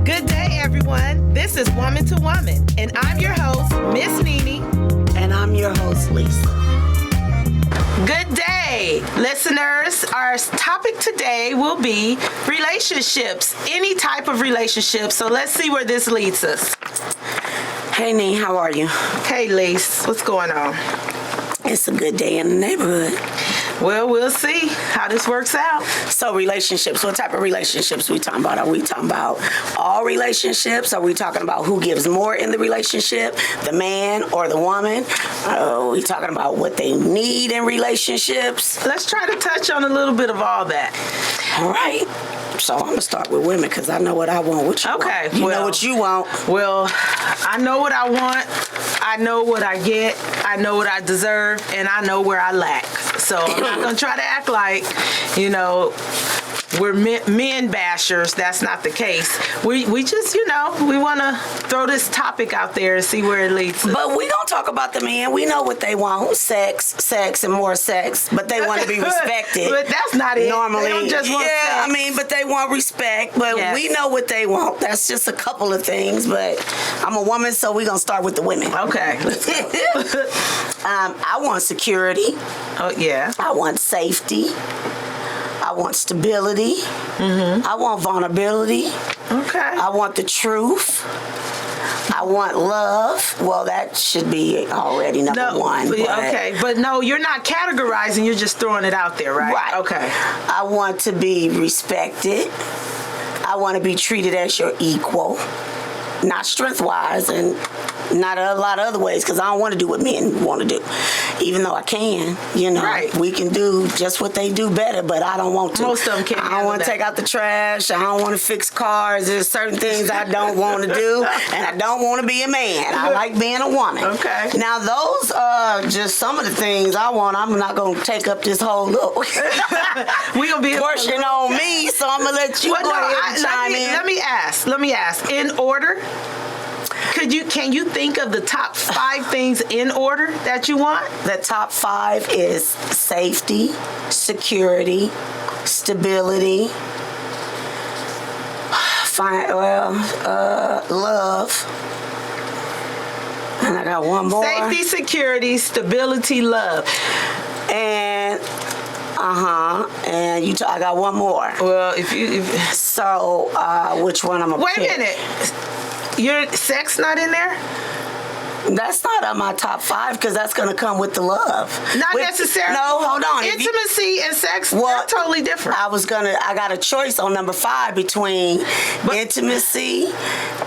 Good day, everyone. This is Woman to Woman, and I'm your host, Miss Nene. And I'm your host, Lisa. Good day, listeners. Our topic today will be relationships, any type of relationship. So let's see where this leads us. Hey, Nee, how are you? Hey, Lise, what's going on? It's a good day in the neighborhood. Well, we'll see how this works out. So relationships, what type of relationships we talking about? Are we talking about all relationships? Are we talking about who gives more in the relationship, the man or the woman? Are we talking about what they need in relationships? Let's try to touch on a little bit of all that. All right. So I'm going to start with women because I know what I want. What you Okay, want? You know what you want. Well, I know what I want. I know what I get. I know what I deserve. And I know where I lack. So I'm not going to try to act like, we're men bashers. That's not the case. We just, we want to throw this topic out there and see where it leads us. But we don't talk about the men. We know what they want. Sex, and more sex. But they want to be respected. But that's not it. Normally. They don't just want sex. But they want respect. But yes. We know what they want. That's just a couple of things. But I'm a woman, so we're going to start with the women. Okay. I want security. Oh, yeah. I want safety. I want stability. Mm-hmm. I want vulnerability. Okay. I want the truth. I want love. Well, that should be already number one. Okay, but no, you're not categorizing. You're just throwing it out there, right? Right. Okay. I want to be respected. I want to be treated as your equal. Not strength-wise and not a lot of other ways, because I don't want to do what men want to do. Even though I can, Right. We can do just what they do better, but I don't want to. Most of them can't. I don't want to take out the trash. I don't want to fix cars. There's certain things I don't want to do, and I don't want to be a man. I like being a woman. Okay. Now, those are just some of the things I want. I'm not going to take up this whole little we gonna be portion on me, so I'm going to let you go ahead and chime in. Let me ask. In order, can you think of the top 5 things in order that you want? The top 5 is safety, security, stability, love. And I got one more. Safety, security, stability, love. And and I got one more. Well, so which one I'm gonna wait pick? a minute. Your sex not in there? That's not on my top 5 because that's going to come with the love. Not necessarily. No, hold on. Intimacy and sex, they're totally different. I got a choice on number 5 between intimacy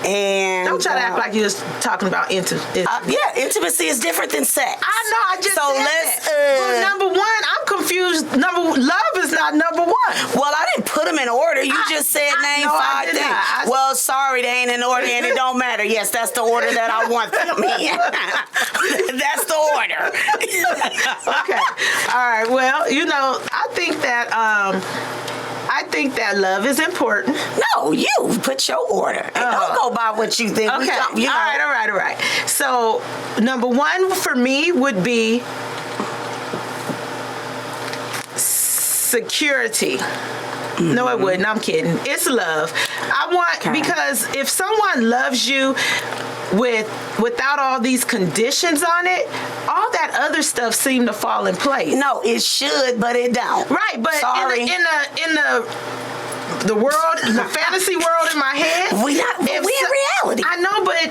and... Don't try to act like you're just talking about intimacy. Yeah, intimacy is different than sex. I know, I just said that. Well, number 1, I'm confused. Love is not number 1. Well, I didn't put them in order. You just said name 5 things. Well, sorry, they ain't in order and it don't matter. Yes, that's the order that I want them in. That's the order. Okay. All right. Well, I think that love is important. No, you put your order. And don't go by what you think. Okay. All right. So, number 1 for me would be security. Mm-hmm. No, it wouldn't. I'm kidding. It's love. Because if someone loves you without all these conditions on it, all that other stuff seem to fall in place. No, it should, but it don't. Right, but sorry. in the world, the fantasy world in my head, we in reality. I know, but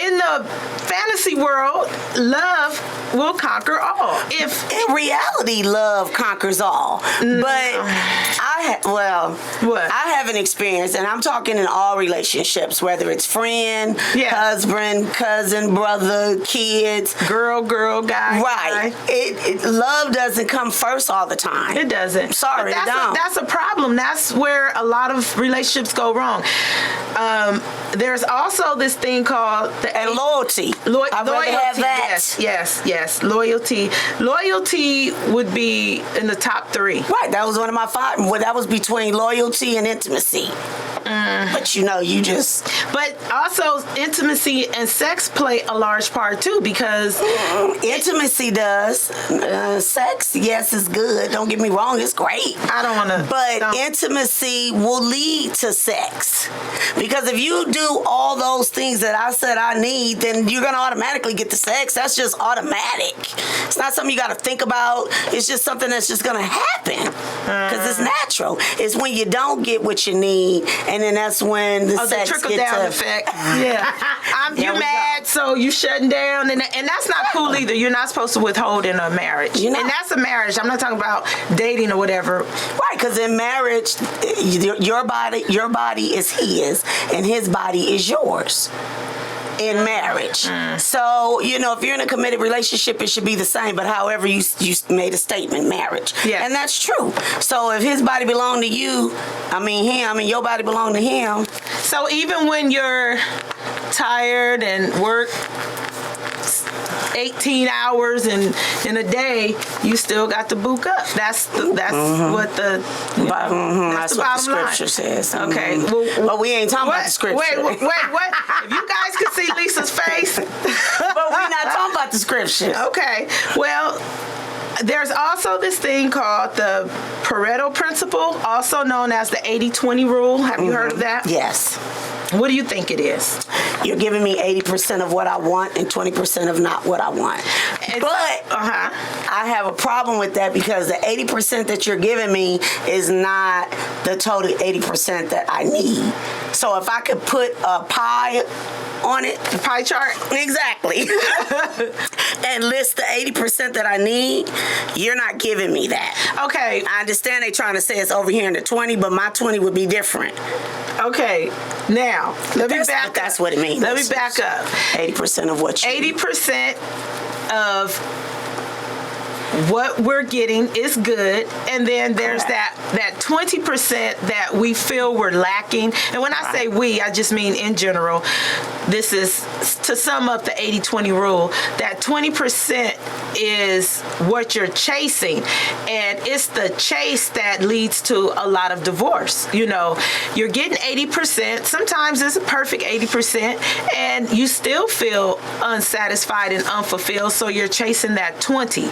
in the fantasy world, love will conquer all. In reality, love conquers all. No. But I have an experience, and I'm talking in all relationships, whether it's friend, husband, cousin, brother, kids, girl, guy. Right. Love doesn't come first all the time. It doesn't. Sorry, it don't. That's a problem. That's where a lot of relationships go wrong. There's also this thing called loyalty. Loyalty. Have that. Yes. Loyalty. Loyalty would be in the top 3. Right. That was one of my 5. Well, that was between loyalty and intimacy. But you just... But also, intimacy and sex play a large part too, because Intimacy does. Sex, yes, is good. Don't get me wrong, it's great. I don't want to. But intimacy will lead to sex. Because if you do all those things that I said I need, then you're going to automatically get the sex. That's just automatic. It's not something you got to think about. It's just something that's just going to happen. Because it's natural. It's when you don't get what you need, and then that's when the sex trickle gets down to... effect. Yeah. You're mad, so you shutting down, and that's not cool either. You're not supposed to withhold in a marriage. And that's a marriage. I'm not talking about dating or whatever. Right, because in marriage, your body is his, and his body is yours. In marriage. So, if you're in a committed relationship, it should be the same. But however, you made a statement, marriage. Yeah. And that's true. So if his body belonged to you, your body belonged to him. So even when you're tired and work 18 hours in a day, you still got to book up. That's what the that's what the scripture says. Okay. But we ain't talking about the scripture. Wait, what? If you guys could see Lisa's face. But we're not talking about the scripture. Okay. Well, there's also this thing called the Pareto Principle, also known as the 80-20 rule. Have you heard of that? Yes. What do you think it is? You're giving me 80% of what I want and 20% of not what I want. But I have a problem with that, because the 80% that you're giving me is not the total 80% that I need. So if I could put a pie on it, the pie chart, exactly, and list the 80% that I need, you're not giving me that. Okay. I understand they trying to say it's over here in the 20, but my 20 would be different. Okay. Now, let me back up. That's what it means. Let me back up. 80% of what you 80% of what we're getting is good, and then there's that 20% that we feel we're lacking. And when I say we, I just mean in general. This is to sum up the 80-20 rule. That 20% is what you're chasing, and it's the chase that leads to a lot of divorce. You're getting 80%. Sometimes it's a perfect 80%, and you still feel unsatisfied and unfulfilled, so you're chasing that 20.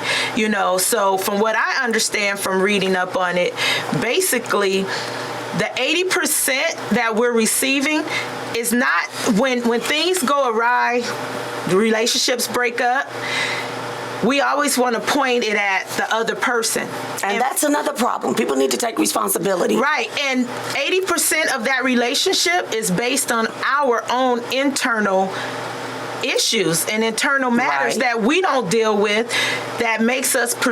So from what I understand from reading up on it, basically the 80% that we're receiving is not, when things go awry, the relationships break up, we always want to point it at the other person. And that's another problem. People need to take responsibility. Right. And 80% of that relationship is based on our own internal issues and internal matters that we don't deal with, that makes us have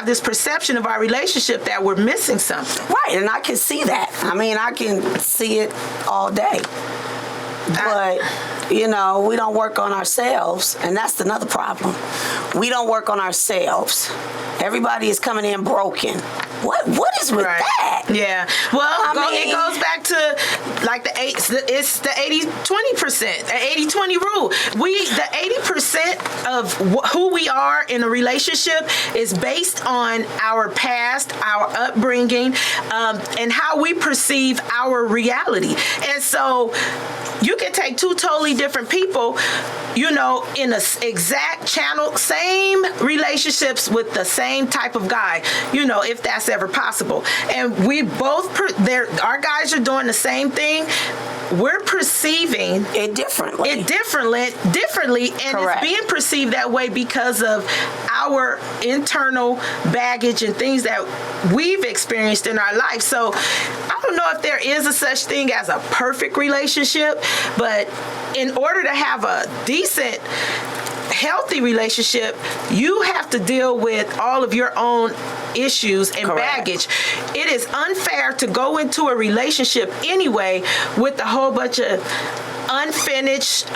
this perception of our relationship that we're missing something. Right, and I can see that. I can see it all day. But, we don't work on ourselves, and that's another problem. We don't work on ourselves. Everybody is coming in broken. What is with that? Yeah. Well, it goes back to like it's the 80-20%, the 80-20 rule. The 80% of who we are in a relationship is based on our past, our upbringing, and how we perceive our reality. And so you can take two totally different people, in a exact channel, same relationships with the same type of guy, if that's ever possible. And we both, our guys are doing the same thing. We're perceiving it differently. and it's being perceived that way because of our internal baggage and things that we've experienced in our life. So I don't know if there is a such thing as a perfect relationship, but in order to have a decent, healthy relationship, you have to deal with all of your own issues and baggage. It is unfair to go into a relationship anyway with a whole bunch of unfinished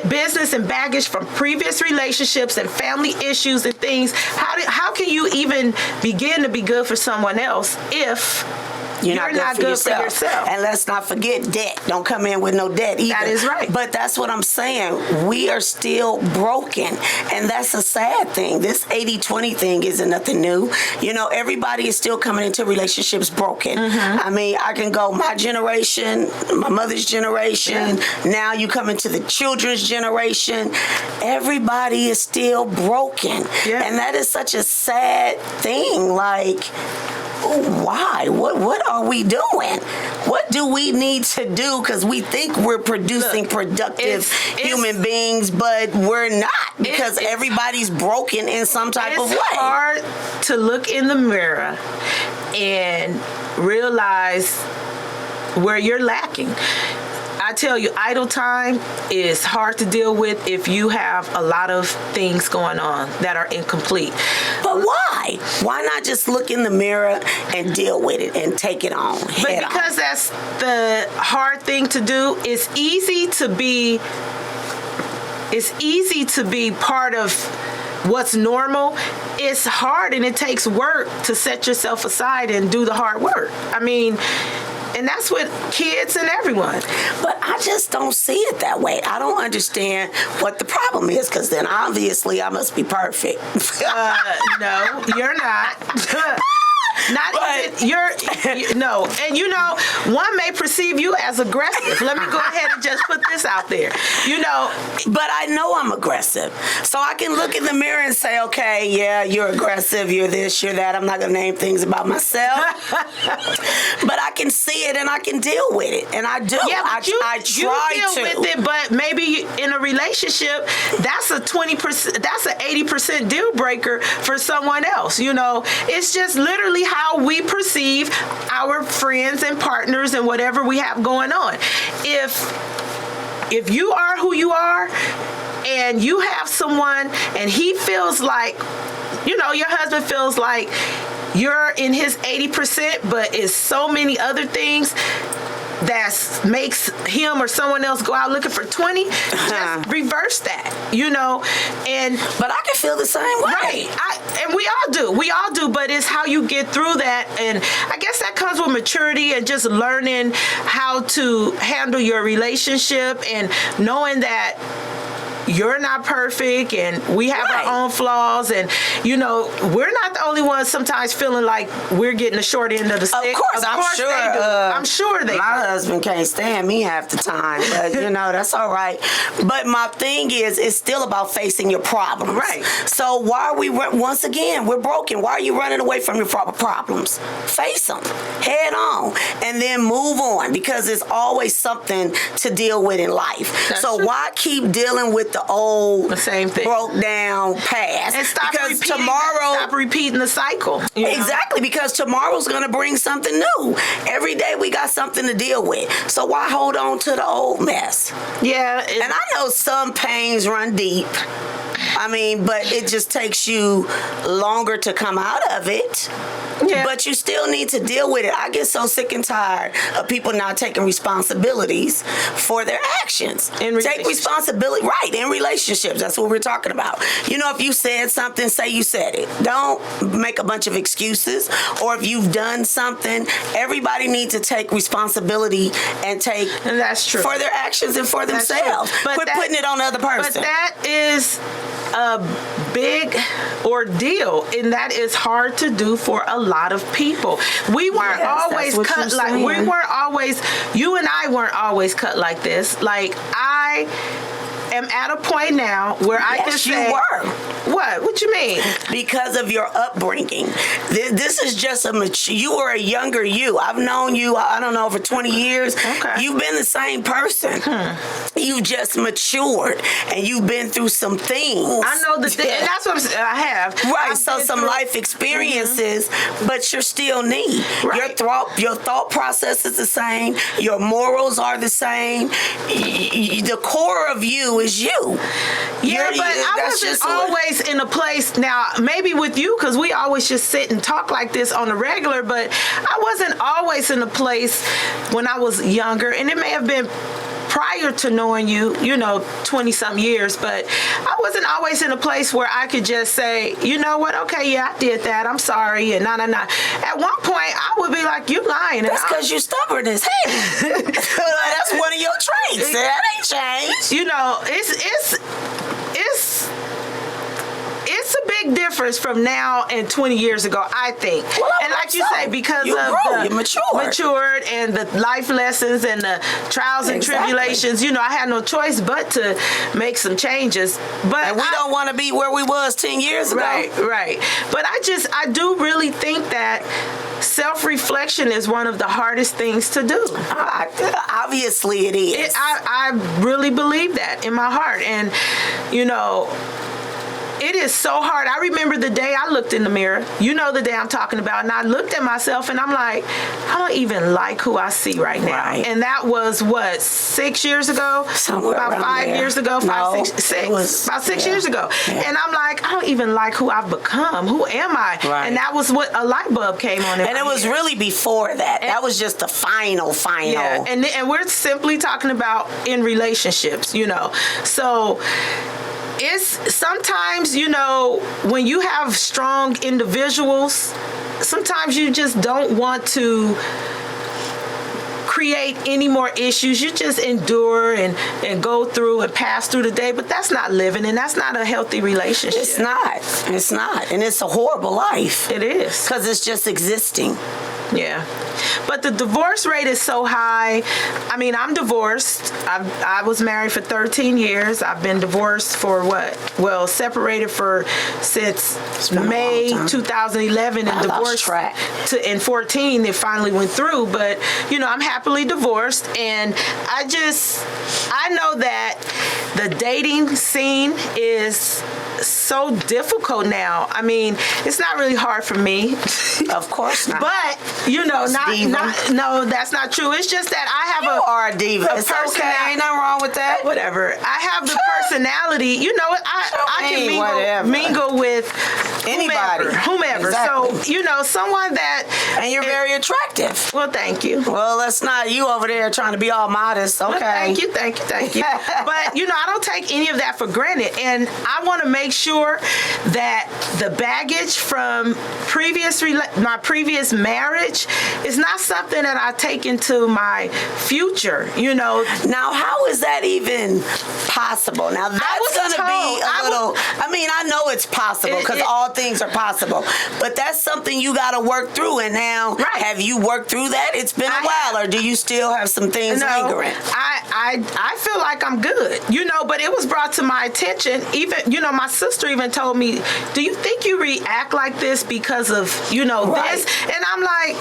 business and baggage from previous relationships and family issues and things. How can you even begin to be good for someone else if you're not good for yourself? And let's not forget debt. Don't come in with no debt either. That is right. But that's what I'm saying. We are still broken. And that's a sad thing. This 80-20 thing isn't nothing new. You know, everybody is still coming into relationships broken. I mean, I can go my generation, my mother's generation. Now you come into the children's generation. Everybody is still broken. And that is such a sad thing. Like, why? What are we doing? What do we need to do? Because we think we're producing productive human beings, but we're not, because everybody's broken in some type of way. It's hard to look in the mirror and realize where you're lacking. I tell you, idle time is hard to deal with if you have a lot of things going on that are incomplete. But why? Why not just look in the mirror and deal with it and take it on? But because that's the hard thing to do. It's easy to be part of what's normal. It's hard, and it takes work to set yourself aside and do the hard work. I mean, and that's with kids and everyone. But I just don't see it that way. I don't understand what the problem is, because then obviously I must be perfect. No, you're not. No. And you know, one may perceive you as aggressive. Let me go ahead and just put this out there. You know. But I know I'm aggressive. So I can look in the mirror and say, okay, yeah, you're aggressive, you're this, you're that. I'm not going to name things about myself. But I can see it and I can deal with it. And I do. Yeah, I try to. You deal with it, but maybe in a relationship, that's a 20%, that's an 80% deal breaker for someone else. You know, it's just literally how we perceive our friends and partners and whatever we have going on. If you are who you are and you have someone and he feels like, you know, your husband feels like you're in his 80%, but it's so many other things that makes him or someone else go out looking for 20, just reverse that, you know. But I can feel the same way. Right. And we all do, but it's how you get through that. And I guess that comes with maturity and just learning how to handle your relationship and knowing that you're not perfect and we have our own flaws, and you know, we're not the only ones sometimes feeling like we're getting the short end of the stick. Of course, I'm sure they do. I'm sure they do. My husband can't stand me half the time, but you know, that's all right. But my thing is, it's still about facing your problems. Right. So why are we, once again, we're broken. Why are you running away from your problems? Face them head on and then move on, because there's always something to deal with in life. That's so true. Why keep dealing with the old, the same thing, broke down past? And stop repeating the cycle. Exactly, because tomorrow's going to bring something new. Every day we got something to deal with. So why hold on to the old mess? Yeah. And I know some pains run deep. I mean, but it just takes you longer to come out of it. Yeah. But you still need to deal with it. I get so sick and tired of people not taking responsibilities for their actions. Take responsibility, right, in relationships. That's what we're talking about. You know, if you said something, say you said it. Don't make a bunch of excuses. Or if you've done something, everybody needs to take responsibility and that's true, for their actions and for themselves. Quit putting it on the other person. But that is a big ordeal, and that is hard to do for a lot of people. We weren't always cut like we weren't always. You and I weren't always cut like this. Like I am at a point now where I can say, you were. What you mean? Because of your upbringing. This is just you were a younger you. I've known you, I don't know, for 20 years. Okay. You've been the same person. You've just matured, and you've been through some things. I know and that's what I have. Right, so some life experiences, but you're still me. Right. Your thought process is the same. Your morals are the same. The core of you is you. Yeah, but I wasn't always in a place, now maybe with you, because we always just sit and talk like this on the regular, but I wasn't always in a place when I was younger, and it may have been prior to knowing you, 20-something years, but I wasn't always in a place where I could just say, you know what, okay, yeah, I did that, I'm sorry, and nah. At one point, I would be like, you lying. That's because you're stubborn as hell. That's one of your traits. That ain't changed. It's a big difference from now and 20 years ago, I think. Well, and like you say, because you of you matured and the life lessons and the trials and tribulations, I had no choice but to make some changes. But we don't want to be where we was 10 years ago. Right. But I do really think that self-reflection is one of the hardest things to do. Obviously it is. I really believe that in my heart. And, it is so hard. I remember the day I looked in the mirror, the day I'm talking about, and I looked at myself and I'm like, I don't even like who I see right now. Right. And that was, 6 years ago? Somewhere about 5 years ago? About 6 years ago. Yeah. And I'm like, I don't even like who I've become. Who am I? Right. And that was what a light bulb came on. And it was really before that. That was just the final. Yeah, and we're simply talking about in relationships, So it's sometimes, when you have strong individuals, sometimes you just don't want to create any more issues. You just endure and go through and pass through the day, but that's not living, and that's not a healthy relationship. It's not. And it's a horrible life. It is. Because it's just existing. Yeah. But the divorce rate is so high. I mean, I'm divorced. I was married for 13 years. I've been divorced for separated since May 2011 and divorced in 14. It finally went through. But, I'm happily divorced. And I know that the dating scene is so difficult now. I mean, it's not really hard for me. Of course not. But, no, that's not true. It's just that I have you are a diva. It's okay. Ain't nothing wrong with that. Whatever. I have the personality. You know what? I can mingle with anybody, whomever. Exactly. So, someone that... And you're very attractive. Well, thank you. Well, that's not you over there trying to be all modest. Okay. Well, thank you. But, I don't take any of that for granted. And I want to make sure that the baggage from my previous marriage is not something that I take into my future, Now, how is that even possible? Now, that's going to be a little... I know it's possible because all things are possible. But that's something you got to work through. And now, have you worked through that? It's been a while. Or do you still have some things lingering? I feel like I'm good, but it was brought to my attention. Even, my sister even told me, do you think you react like this because of, this? And I'm like,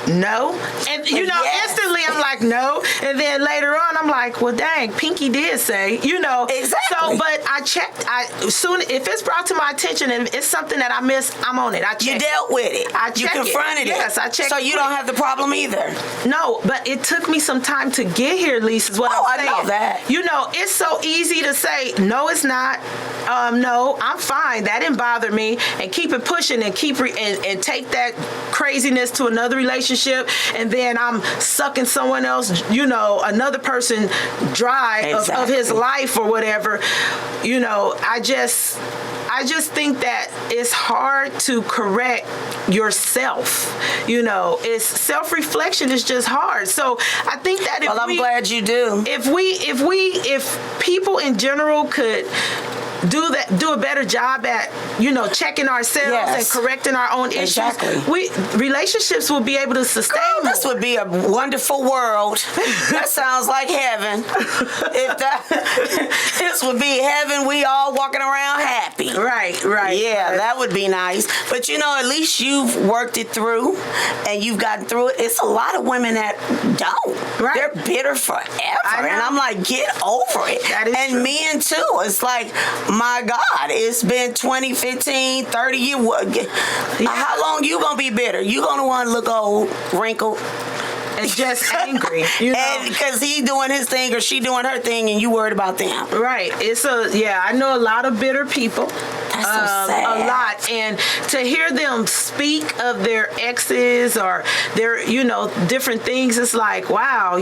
no. And, instantly I'm like, no. And then later on, I'm like, well, dang, Pinky did say, Exactly. So, but I checked. If it's brought to my attention and it's something that I miss, I'm on it. You dealt with it. You confronted it. Yes, I checked. So you don't have the problem either. No, but it took me some time to get here, Lisa, is what I'm saying. I know that. It's so easy to say, no, it's not. No, I'm fine. That didn't bother me. And keep it pushing and and take that craziness to another relationship. And then I'm sucking someone else, another person dry of his life or whatever. I just think that it's hard to correct yourself. It's self-reflection is just hard. So I think that I'm glad you do. If people in general could do a better job at checking ourselves and correcting our own issues, relationships will be able to sustain. This would be a wonderful world. That sounds like heaven. This would be heaven, we all walking around happy. Right. Yeah, that would be nice. But at least you've worked it through and you've gotten through it. It's a lot of women that don't. Right. They're bitter forever. And I'm like, get over it. That is true. Men too. It's like, my God, it's been 20, 15, 30 years. How long you gonna be bitter? You gonna want to look old, wrinkled, and just angry, and because he doing his thing or she doing her thing, and you worried about them. Right. I know a lot of bitter people. That's so sad. a lot. And to hear them speak of their exes or their, different things, it's like, wow,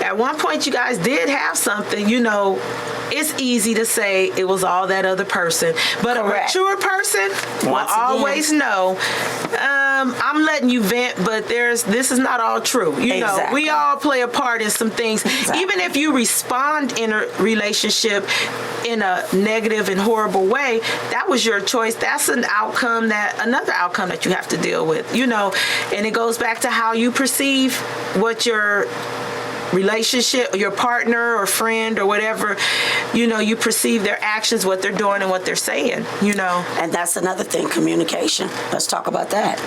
at one point you guys did have something, it's easy to say it was all that other person. But Correct. a mature person will always know, I'm letting you vent, but this is not all true. Exactly. We all play a part in some things. Exactly. Even if you respond in a relationship in a negative and horrible way, that was your choice. That's another outcome that you have to deal with, and it goes back to how you perceive what your relationship, your partner or friend or whatever, you perceive their actions, what they're doing and what they're saying, And that's another thing, communication. Let's talk about that.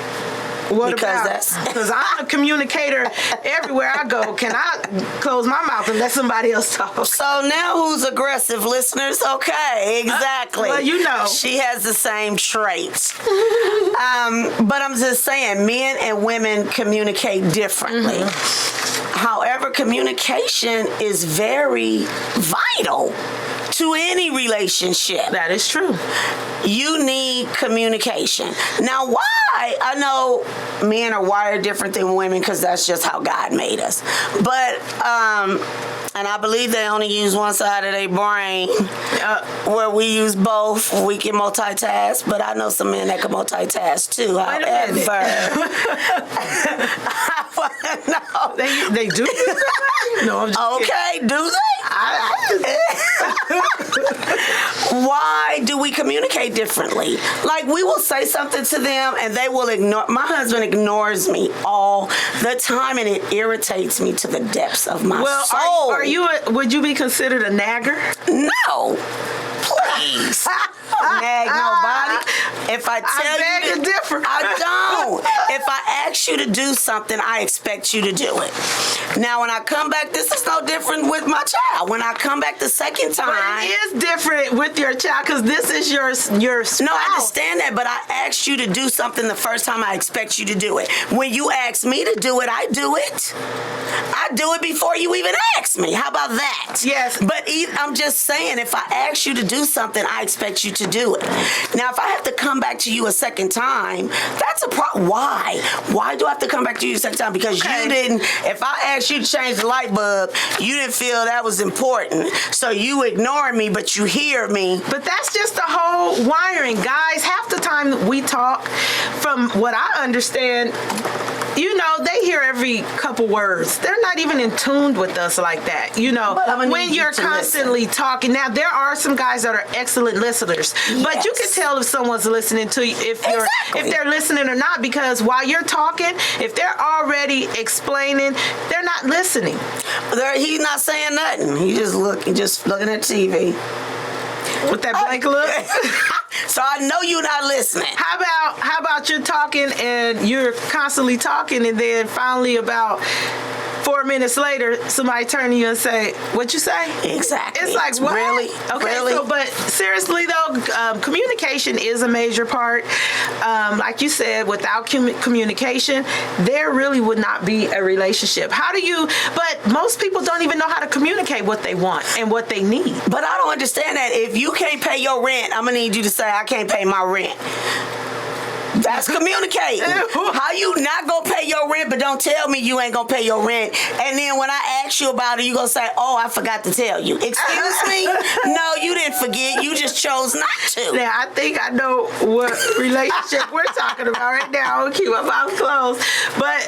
Because I'm a communicator everywhere I go. Can I close my mouth and let somebody else talk? So now who's aggressive, listeners? Okay, exactly. Well, she has the same traits. But I'm just saying, men and women communicate differently. Mm-hmm. However, communication is very vital to any relationship. That is true. You need communication. Now, why? I know men are wired different than women because that's just how God made us. But, and I believe they only use one side of their brain, where we use both. We can multitask, but I know some men that can multitask too. However, no. They do use that? No, I'm just kidding. Do they? Why do we communicate differently? Like, we will say something to them and they will ignore. My husband ignores me all the time and it irritates me to the depths of my soul. Would you be considered a nagger? No. Please. Nag nobody. If I tell you to differ. I don't. If I ask you to do something, I expect you to do it. Now, when I come back, this is no different with my child. When I come back the second time, but it is different with your child because this is your spouse. No, I understand that, but I asked you to do something the first time. I expect you to do it. When you ask me to do it, I do it. I do it before you even ask me. How about that? Yes. But I'm just saying, if I ask you to do something, I expect you to do it. Now, if I have to come back to you a second time, that's a problem. Why? Why do I have to come back to you a second time? Because you didn't, if I asked you to change the light bulb, you didn't feel that was important. So you ignore me, but you hear me. But that's just the whole wiring. Guys, half the time we talk, from what I understand, they hear every couple words. They're not even in tune with us like that. When you're constantly talking. Now, there are some guys that are excellent listeners, but you can tell if someone's listening to you, if they're listening or not, because while you're talking, if they're already explaining, they're not listening. He's not saying nothing. He's just looking at TV. With that blank look? So I know you're not listening. How about you're talking and you're constantly talking and then finally about 4 minutes later, somebody turn to you and say, "What you say?" Exactly. It's like, what? Really? Okay, really? So, but seriously though, communication is a major part. Like you said, without communication, there really would not be a relationship. But most people don't even know how to communicate what they want and what they need. But I don't understand that. If you can't pay your rent, I'm going to need you to say, "I can't pay my rent." That's communicating. How you not gonna pay your rent, but don't tell me you ain't gonna pay your rent, and then when I ask you about it, you gonna say, "Oh, I forgot to tell you." Excuse me? No, you didn't forget. You just chose not to. Now, I think I know what relationship we're talking about right now. I'll keep my mouth closed. But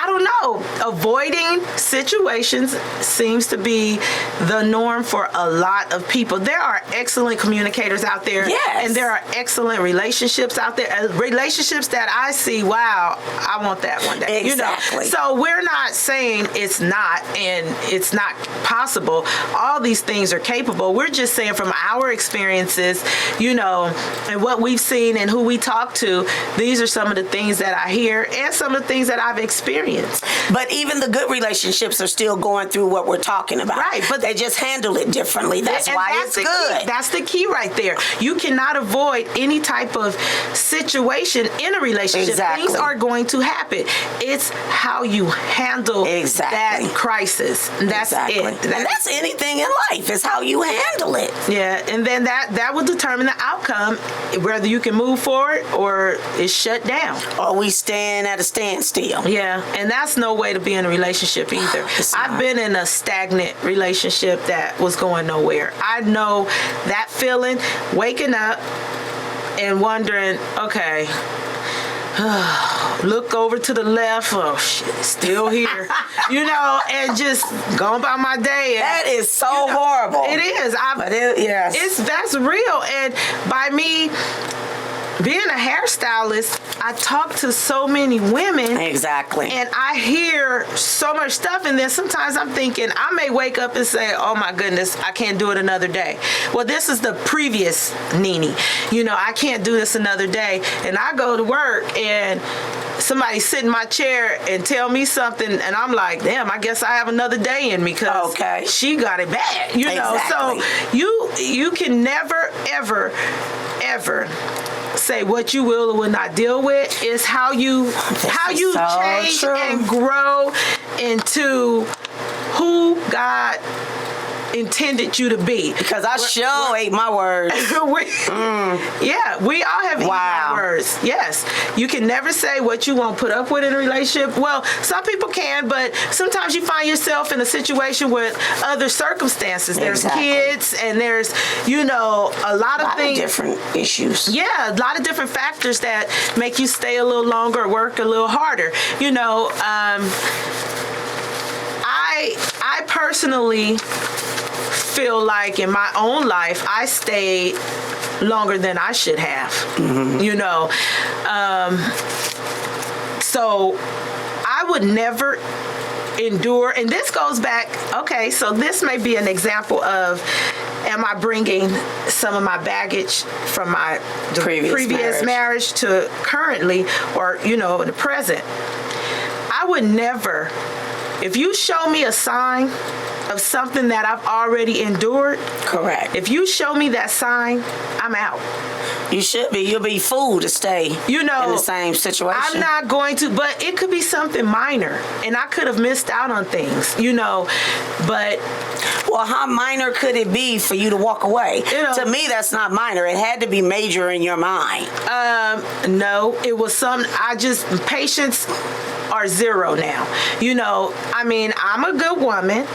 I don't know. Avoiding situations seems to be the norm for a lot of people. There are excellent communicators out there. Yes. And there are excellent relationships out there. Relationships that I see, wow, I want that one day. Exactly. So we're not saying it's not and it's not possible. All these things are capable. We're just saying from our experiences, and what we've seen and who we talk to, these are some of the things that I hear and some of the things that I've experienced. But even the good relationships are still going through what we're talking about. Right. But they just handle it differently. That's why it's good. That's the key right there. You cannot avoid any type of situation situation in a relationship. Exactly. Things are going to happen. It's how you handle that crisis. That's it. And that's anything in life. It's how you handle it. Yeah, and then that will determine the outcome, whether you can move forward or it's shut down. Or we stand at a standstill. Yeah, and that's no way to be in a relationship either. I've been in a stagnant relationship that was going nowhere. I know that feeling, waking up and wondering, okay, look over to the left, oh shit, it's still here. And just going about my day. That is so horrible. It is. Yes. That's real. And by me being a hairstylist, I talk to so many women. Exactly. And I hear so much stuff, and then sometimes I'm thinking, I may wake up and say, oh my goodness, I can't do it another day. Well, this is the previous Nene. I can't do this another day. And I go to work and somebody sit in my chair and tell me something, and I'm like, damn, I guess I have another day in me because she got it bad. So you can never, ever, ever say what you will or will not deal with. Is how you change and grow into who God intended you to be. Because I sure ate my words. Yeah, we all have eaten our words. Yes. You can never say what you won't put up with in a relationship. Well, some people can, but sometimes you find yourself in a situation with other circumstances. There's kids and there's, a lot of things. Different issues. Yeah, a lot of different factors that make you stay a little longer or work a little harder. I personally feel like in my own life, I stayed longer than I should have, so I would never endure, and this goes back, so this may be an example of, am I bringing some of my baggage from my previous marriage to currently, or, in the present. I would never, if you show me a sign of something that I've already endured. Correct. If you show me that sign, I'm out. You should be. You'll be fooled to stay in the same situation. I'm not going to, but it could be something minor, and I could have missed out on things, but... Well, how minor could it be for you to walk away? To me, that's not minor. It had to be major in your mind. No, it was patience are zero now. I'm a good woman,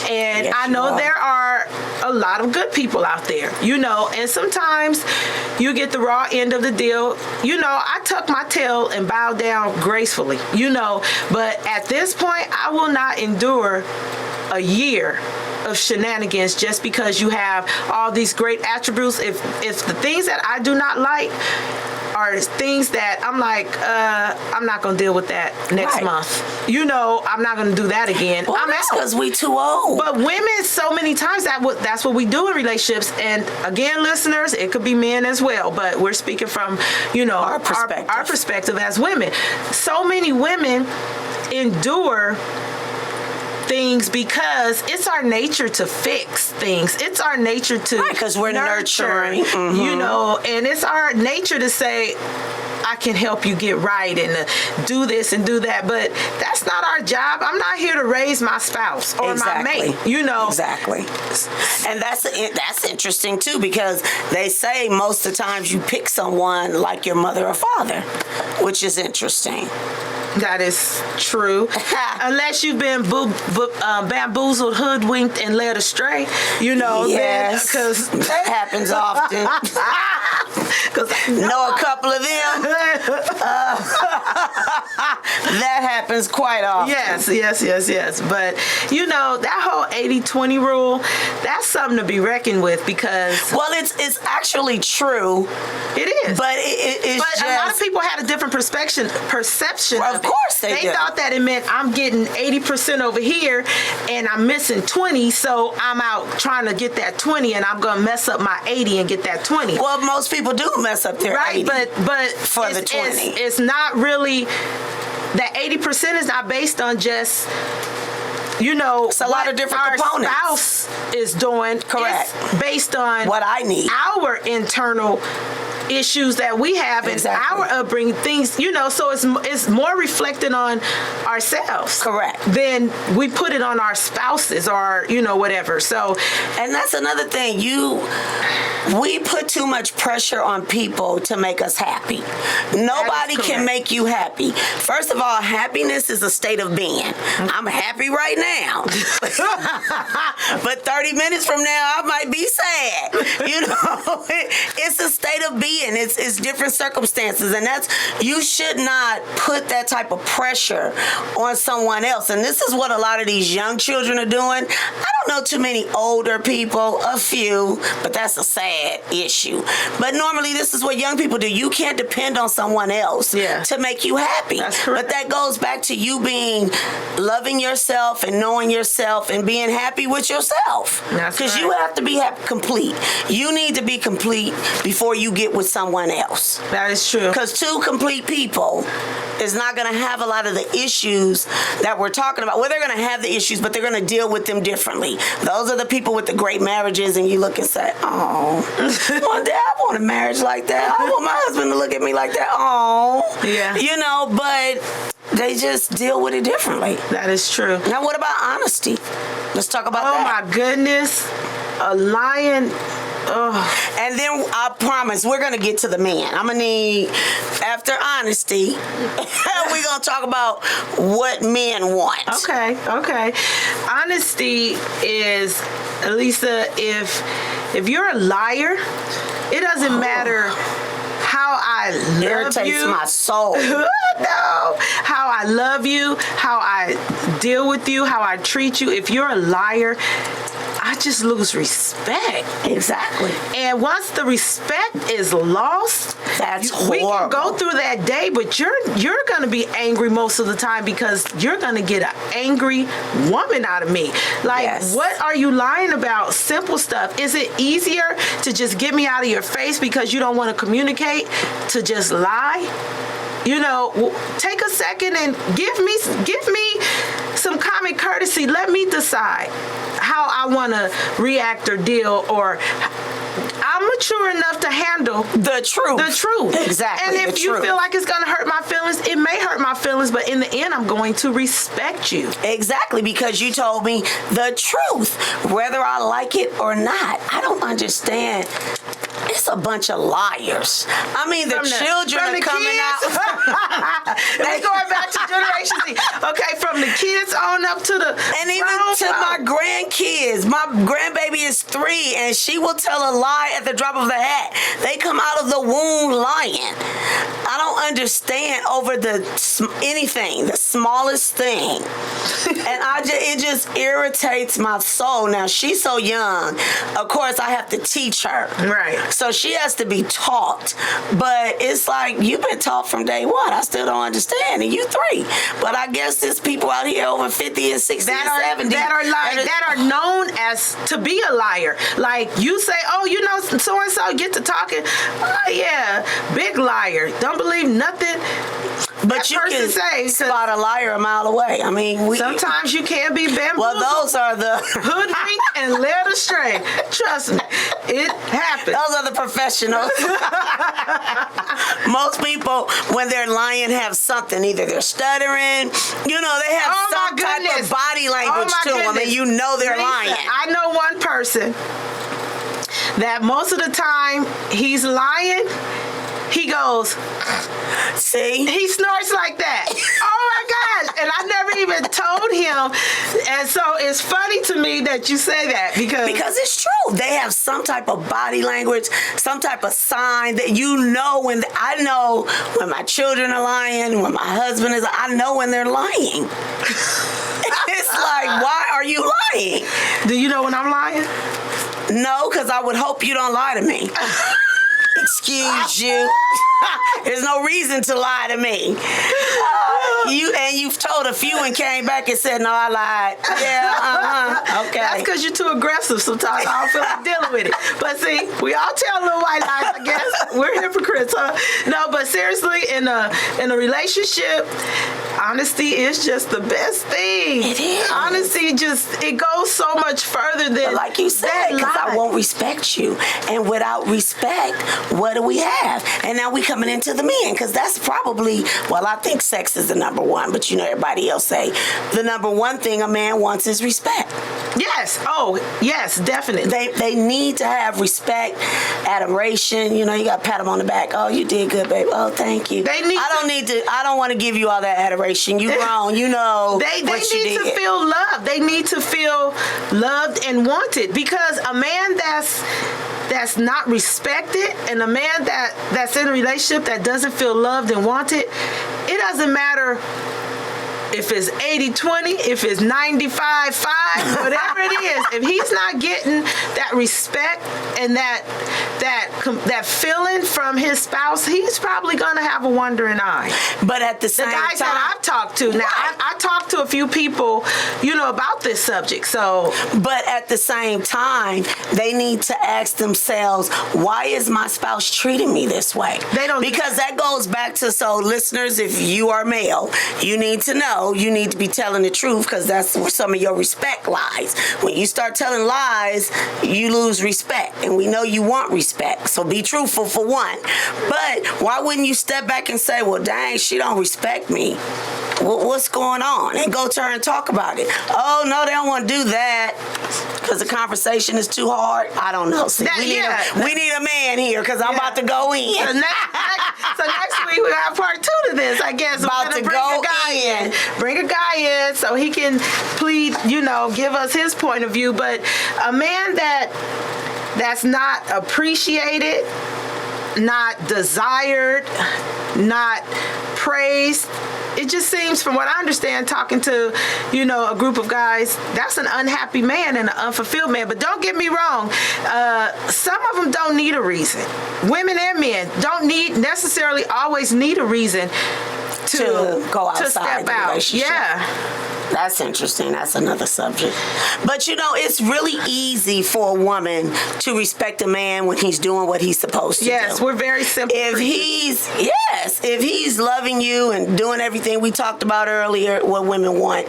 and I know there are a lot of good people out there, and sometimes you get the raw end of the deal. I tuck my tail and bow down gracefully, but at this point, I will not endure a year of shenanigans just because you have all these great attributes. If the things that I do not like are things that I'm like, I'm not going to deal with that next month. I'm not going to do that again. Well, that's because we too old. But women, so many times, that's what we do in relationships. And again, listeners, it could be men as well, but we're speaking from, our perspective as women. So many women endure things because it's our nature to fix things. It's our nature to because we're nurturing, and it's our nature to say, I can help you get right and do this and do that, but that's not our job. I'm not here to raise my spouse or my mate, Exactly. And that's interesting too, because they say most of the times you pick someone like your mother or father, which is interesting. That is true. Unless you've been bamboozled, hoodwinked, and led astray, Yes, because that happens often. Because I know a couple of them. That happens quite often. Yes. But, that whole 80-20 rule, that's something to be reckoned with because... Well, it's actually true. It is. But it's But a lot of people had a different perception of course they do. thought that it meant I'm getting 80% over here and I'm missing 20, so I'm out trying to get that 20 and I'm going to mess up my 80 and get that 20. Well, most people do mess up their 80. But for the 20. It's not really, that 80% is not based on just, it's a lot of different components. Our spouse is doing. Correct. It's based on what I need. Our internal issues that we have Exactly. in our upbringing, things, you know, so it's more reflecting on ourselves. Correct. Then we put it on our spouses or, you know, whatever. So, and that's another thing. We put too much pressure on people to make us happy. Nobody can make you happy. First of all, happiness is a state of being. I'm happy right now. But 30 minutes from now, I might be sad. You know, it's a state of being. It's different circumstances. And you should not put that type of pressure on someone else. And this is what a lot of these young children are doing. I don't know too many older people, a few, but that's a sad issue. But normally this is what young people do. You can't depend on someone else to make you happy. That's correct. But that goes back to you loving yourself and knowing yourself and being happy with yourself. Because you have to be complete. You need to be complete before you get with someone else. That is true. Because two complete people is not going to have a lot of the issues that we're talking about. Well, they're going to have the issues, but they're going to deal with them differently. Those are the people with the great marriages, and you look and say, oh, one day I want a marriage like that. I want my husband to look at me like that. Oh. Yeah. You know, but they just deal with it differently. That is true. Now, what about honesty? Let's talk about Oh, that. my goodness. A lion. Oh. And then I promise we're going to get to the man. I'm going to need, after honesty, we're going to talk about what men want. Okay. Honesty is, Lisa, if you're a liar, it doesn't matter how I love you. Irritates my soul. No. How I love you, how I deal with you, how I treat you. If you're a liar, I just lose respect. Exactly. And once the respect is lost, that's we horrible. can go through that day, but you're going to be angry most of the time because you're going to get an angry woman out of me. Like, what are you lying about? Simple stuff. Is it easier to just get me out of your face because you don't want to communicate, to just lie? You know, take a second and give me some common courtesy. Let me decide how I want to react or deal, or I'm mature enough to handle the truth. Exactly. And if you feel like it's going to hurt my feelings, it may hurt my feelings, but in the end, I'm going to respect you. Exactly, because you told me the truth, whether I like it or not. I don't understand. It's a bunch of liars. I mean, the children are coming out. They going back to Generation Z. Okay, from the kids on up to the... And even to my grandkids. My grandbaby is 3, and she will tell a lie at the drop of the hat. They come out of the womb lying. I don't understand over anything, the smallest thing. And it just irritates my soul. Now, she's so young. Of course, I have to teach her. Right. So she has to be taught. But it's like, you've been taught from day one. I still don't understand. And you 3. But I guess there's people out here over 50 and 60 and 70. That are known as to be a liar. Like, you say, oh, you know, so-and-so, get to talking. Oh, yeah, big liar. Don't believe nothing. But you can spot a liar a mile away. I mean, sometimes you can't be bamboozled. Well, those are the hoodwinked and led astray. Trust me, it happens. Those are the professionals. Most people, when they're lying, have something. Either they're stuttering, you know, they have some type of body language to them, and you know they're lying. I know one person that most of the time he's lying. He goes, see? He snorts like that. Oh my gosh. And I never even told him. And so it's funny to me that you say that because it's true. They have some type of body language, some type of sign that you know I know when my children are lying, when my husband is, I know when they're lying. It's like, why are you lying? Do you know when I'm lying? No, because I would hope you don't lie to me. Excuse you. There's no reason to lie to me. You've told a few and came back and said, no, I lied. Yeah, okay. That's because you're too aggressive sometimes. I don't feel like dealing with it. But see, we all tell little white lies, I guess. We're hypocrites, huh? No, but seriously, in a relationship, honesty is just the best thing. It is. Honesty it goes goes so much further than But like you said, that because I lie. won't respect you. And without respect, what do we have? And now we coming into the men, because that's probably, well, I think sex is the number one, but you know everybody else say the number one thing a man wants is respect. Yes. Oh, yes, definitely. They need to have respect, adoration. You know, you got to pat them on the back. Oh, you did good, babe. Oh, thank you. I don't want to give you all that adoration. You grown. You know They what you need did. to feel loved. They need to feel loved and wanted, because a man that's not respected and a man that's in a relationship that doesn't feel loved and wanted, it doesn't matter if it's 80-20, if it's 95-5, whatever it is, if he's not getting that respect and that feeling from his spouse, he's probably going to have a wandering eye. But at the same The guys time, that I've talked to, now I talked to a few people, about this subject. So, but at the same time, they need to ask themselves, why is my spouse treating me this way? They don't, because that goes back to, so listeners, if you are male, you need to know, you need to be telling the truth, because that's where some of your respect lies. When you start telling lies, you lose respect, and we know you want respect, so be truthful for one. But why wouldn't you step back and say, well, dang, she don't respect me. What's going on? And go to her and talk about it. Oh, no, they don't want to do that because the conversation is too hard. I don't know. See, we need a man here, because I'm about to go in. So next week we'll have part 2 to this, I guess. About We're to gonna go bring in. Bring a guy in so he can plead, give us his point of view. But a man that's not appreciated, not desired, not praised, it just seems, from what I understand, talking to, a group of guys, that's an unhappy man and an unfulfilled man. But don't get me wrong, some of them don't need a reason. Women and men don't necessarily always need a reason to go outside to step the out. relationship. Yeah. That's interesting. That's another subject. But it's really easy for a woman to respect a man when he's doing what he's supposed to do. Yes, we're very simple. If he's loving you and doing everything we talked about earlier, what women want,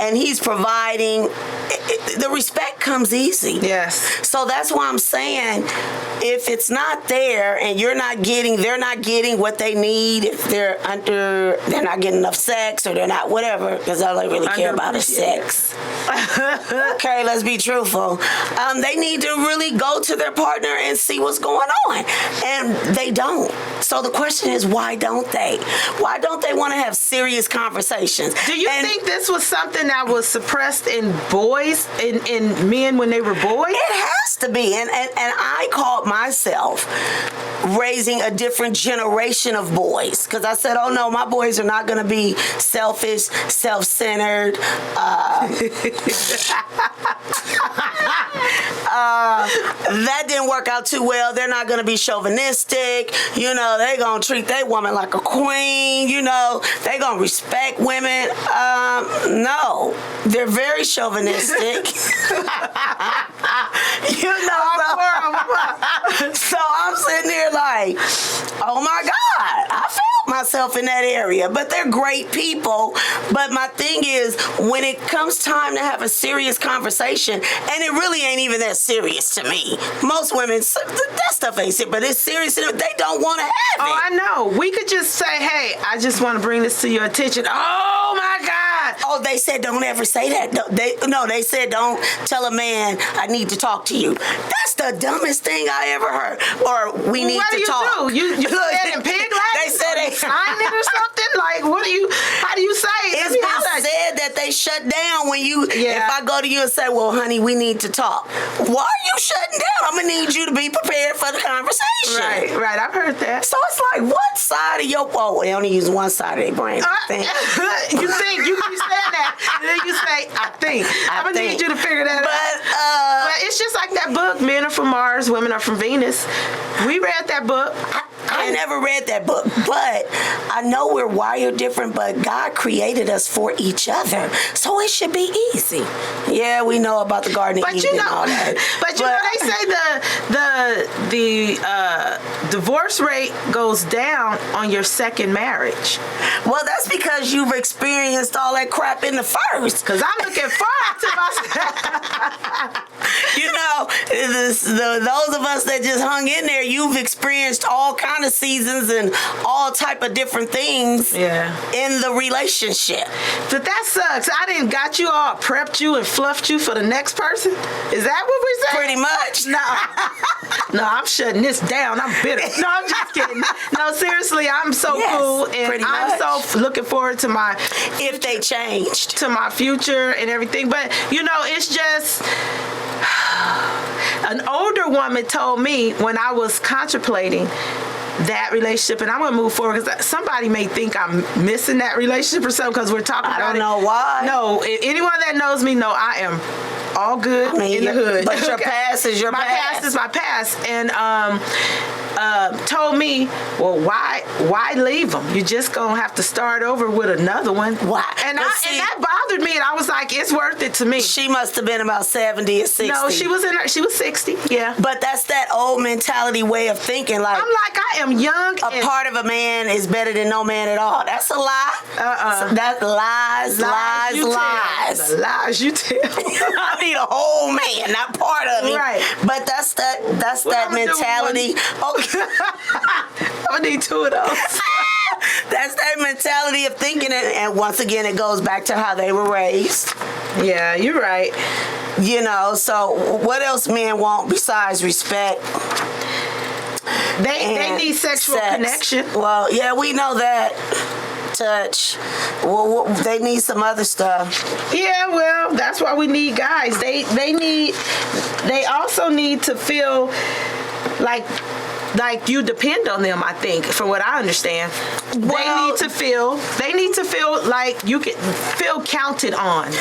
and he's providing, the respect comes easy. Yes. So that's why I'm saying, if it's not there and they're not getting what they need, if they're not getting enough sex, or they're not whatever, because all they really care about is sex. Okay, let's be truthful. They need to really go to their partner and see what's going on, and they don't. So the question is, why don't they? Why don't they want to have serious conversations? Do you think this was something that was suppressed in boys, in men when they were boys? It has to be, and I called myself raising a different generation of boys, because I said, oh no, my boys are not going to be selfish, self-centered. That didn't work out too well. They're not going to be chauvinistic. They're going to treat their woman like a queen. They're going to respect women. No, they're very chauvinistic. So I'm sitting there like, oh my God, I found myself in that area. But they're great people. But my thing is, when it comes time to have a serious conversation, and it really ain't even that serious to me. Most women, that stuff ain't serious, but it's serious. They don't want to have it. Oh, I know. We could just say, hey, I just want to bring this to your attention. Oh my God. Oh, they said don't ever say that. They said don't tell a man I need to talk to you. That's the dumbest thing I ever heard. Or we need to talk. What do you do? You said in pig Latin? They said they signed it or something? Like, how do you say it? It's been said that they shut down when you, if I go to you and say, well, honey, we need to talk. Why are you shutting down? I'm going to need you to be prepared for the conversation. Right. I've heard that. So it's like, what side of your, they only use one side of their brain. You think, you keep saying that. And then you say, I think. I'm going to need you to figure that out. But it's just like that book, Men Are From Mars, Women Are From Venus. We read that book. I I never read that book, but I know we're wired different, but God created us for each other, so it should be easy. Yeah, we know about the Garden of Eden and all that. But you know, they say the divorce rate goes down on your second marriage. Well, that's because you've experienced all that crap in the first. Because I'm looking forward to my... You know, those of us that just hung in there, you've experienced all kind of seasons and all type of different things in the relationship. But that sucks. I didn't got you all, prepped you and fluffed you for the next person. Is that what we're saying? Pretty much. No, I'm shutting this down. I'm bitter. No, I'm just kidding. No, seriously, I'm so cool, and I'm so looking forward to my if they changed to my future and everything. But you know, it's just. An older woman told me when I was contemplating that relationship, and I'm going to move forward because somebody may think I'm missing that relationship or something because we're talking about it. I don't know why. No, anyone that knows me know I am all good in the hood. But your past is your past. My past is my past. And told me, well, why leave them? You're just going to have to start over with another one. Why? And that bothered me, and I was like, it's worth it to me. She must have been about 70 or 60. No, she was 60, yeah. But that's that old mentality way of thinking. Like, I'm like, I am young. A part of a man is better than no man at all. That's a lie. So that's lies. The lies you tell. I need a whole man, not part of it. Right. But that's that mentality. Okay. I need two of those. That's that mentality of thinking, and once again, it goes back to how they were raised. Yeah, you're right. You know, so what else men want besides respect? They need sexual connection. Well, yeah, we know that. Touch. Well, they need some other stuff. Yeah, well, that's why we need guys. They also need to feel like you depend on them, I think, from what I understand. They need to feel like you can feel counted on.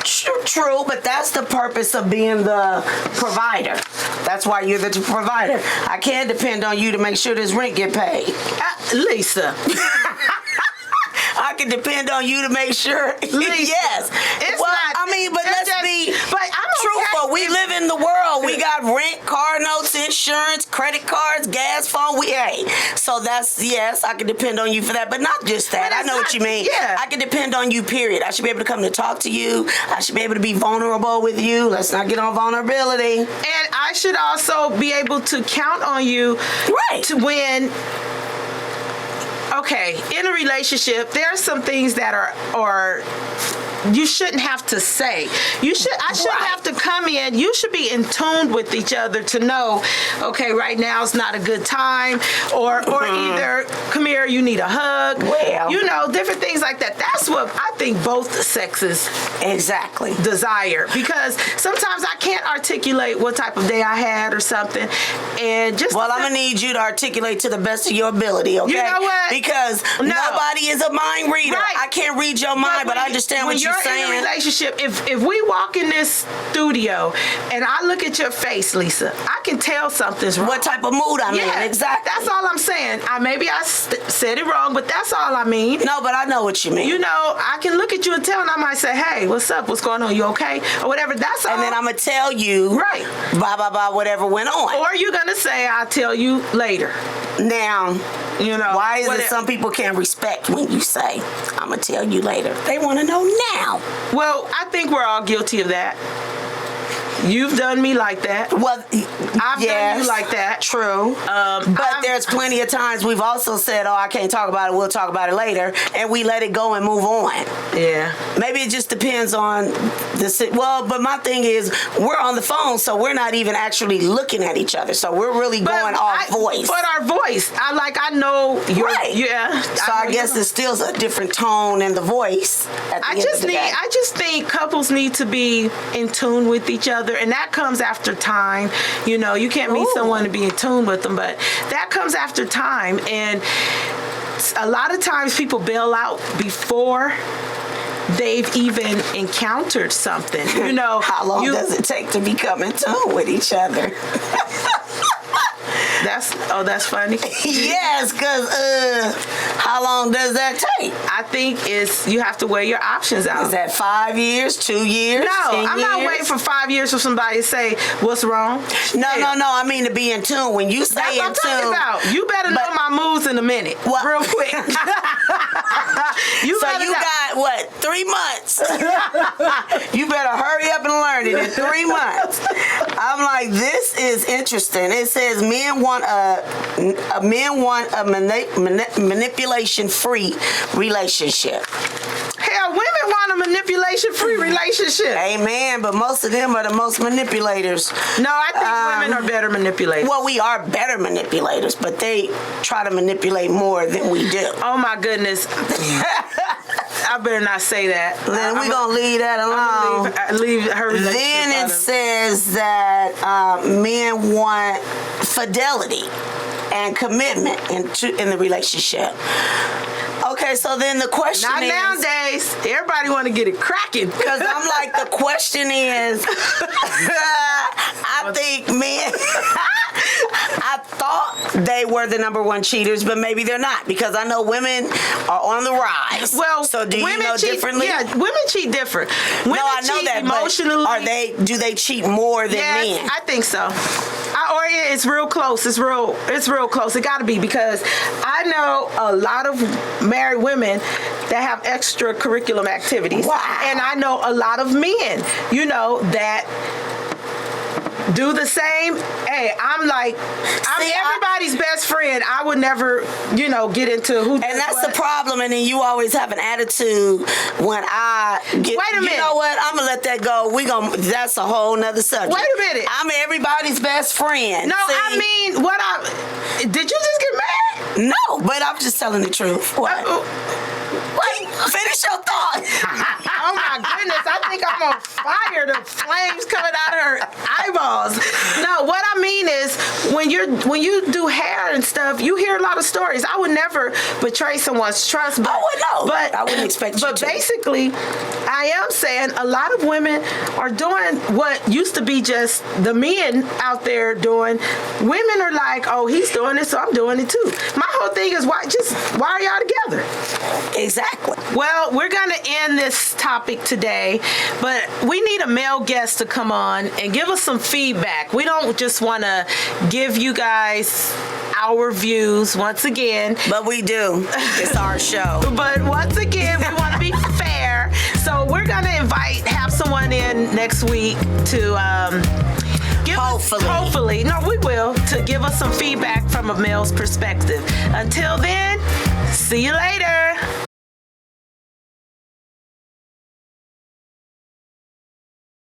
True, but that's the purpose of being the provider. That's why you're the provider. I can't depend on you to make sure this rent get paid. Lisa. I can depend on you to make sure. Yes. It's well, not, I mean, but let's be truthful. Okay. We live in the world. We got rent, car notes, insurance, credit cards, gas, phone. So that's, yes, I can depend on you for that. But not just that. I know what you mean. Yeah. I can depend on you, period. I should be able to come to talk to you. I should be able to be vulnerable with you. Let's not get on vulnerability. And I should also be able to count on you to when... Okay, in a relationship, there are some things that are you shouldn't have to say. I shouldn't have to come in. You should be in tune with each other to know, okay, right now is not a good time, or either, come here, you need a hug. Well, you know, different things like that. That's what I think both sexes desire, because sometimes I can't articulate what type of day I had or something, and just I'm gonna need you to articulate to the best of your ability. Okay, you know what? Because nobody is a mind reader. Right. I can't read your mind, but I understand what you're saying. In a relationship, if we walk in this studio and I look at your face, Lisa, I can tell something's wrong. What type of mood I'm in, exactly. That's all I'm saying. Maybe I said it wrong, but that's all I mean. No, but I know what you mean. You know, I can look at you and tell, and I might say, hey, what's up? What's going on? You okay? Or whatever. That's all. And then I'm going to tell you, blah, blah, blah, whatever went on. Or you're going to say, I'll tell you later. Now, you know, why is it some people can't respect when you say, I'm going to tell you later? They want to know now. Well, I think we're all guilty of that. You've done me like that. Well, I've done you like that. True. But there's plenty of times we've also said, I can't talk about it, we'll talk about it later, and we let it go and move on. Yeah. Maybe it just depends on but my thing is, we're on the phone, so we're not even actually looking at each other, so we're really going off voice. But our voice, I know you're, yeah. So I guess it's still a different tone in the voice at the end of the day. I just think couples need to be in tune with each other. And that comes after time. You know, you can't meet someone to be in tune with them, but that comes after time. And a lot of times people bail out before they've even encountered something. You know, how long does it take to become in tune with each other? That's funny. Yes, because how long does that take? I think you have to weigh your options out. Is that 5 years, 2 years? No, 10 I'm not years? waiting for 5 years for somebody to say what's wrong. No. I mean to be in tune. When you say That's what I'm in talking tune, about. You better know my moves in a minute, Well- real quick. so you got what? 3 months. You better hurry up and learn it in 3 months. I'm like, this is interesting. It says men want a manipulation-free relationship. Hell, women want a manipulation-free relationship. Amen. But most of them are the most manipulators. No, I think women are better manipulators. Well, we are better manipulators, but they try to manipulate more than we do. Oh my goodness. I better not say that. Then we're going to leave that alone. Leave her relationship. Then it out of- says that men want fidelity and commitment in the relationship. Okay, so then the question Not is... nowadays. Everybody want to get it cracking. Because I'm like, the question is... I think men... I thought they were the number one cheaters, but maybe they're not. Because I know women are on the rise. Well, so do you women know cheat differently? Yeah, women cheat different. Women No, I know cheat that, but emotionally. do they cheat more than Yes, men? I think so. Or it's real close. It's real close. It got to be, because I know a lot of married women that have extracurricular activities. Wow. And I know a lot of men, that do the same. Hey, I'm everybody's best friend. I would never, get into who. And that's the problem. And then you always have an attitude when I get. Wait a minute. You know what? I'm gonna let that go. That's a whole nother subject. Wait a minute. I'm everybody's best friend. No, See? I mean, did you just get married? No, but I'm just telling the truth. What? Wait, finish your thought. Oh my goodness, I think I'm on fire. The flames coming out of her eyeballs. No, what I mean is when you do hair and stuff, you hear a lot of stories. I would never betray someone's trust. But, I would know. But I wouldn't expect you But to. basically, I am saying a lot of women are doing what used to be just the men out there doing. Women are like, oh, he's doing it, so I'm doing it too. My whole thing is why are y'all together? Exactly. Well, we're going to end this topic today, but we need a male guest to come on and give us some feedback. We don't just want to give you guys our views once again. But we do. It's our show. But once again, we want to be fair. So we're going to have someone in next week to hopefully, no, we will, to give us some feedback from a male's perspective. Until then, see you later.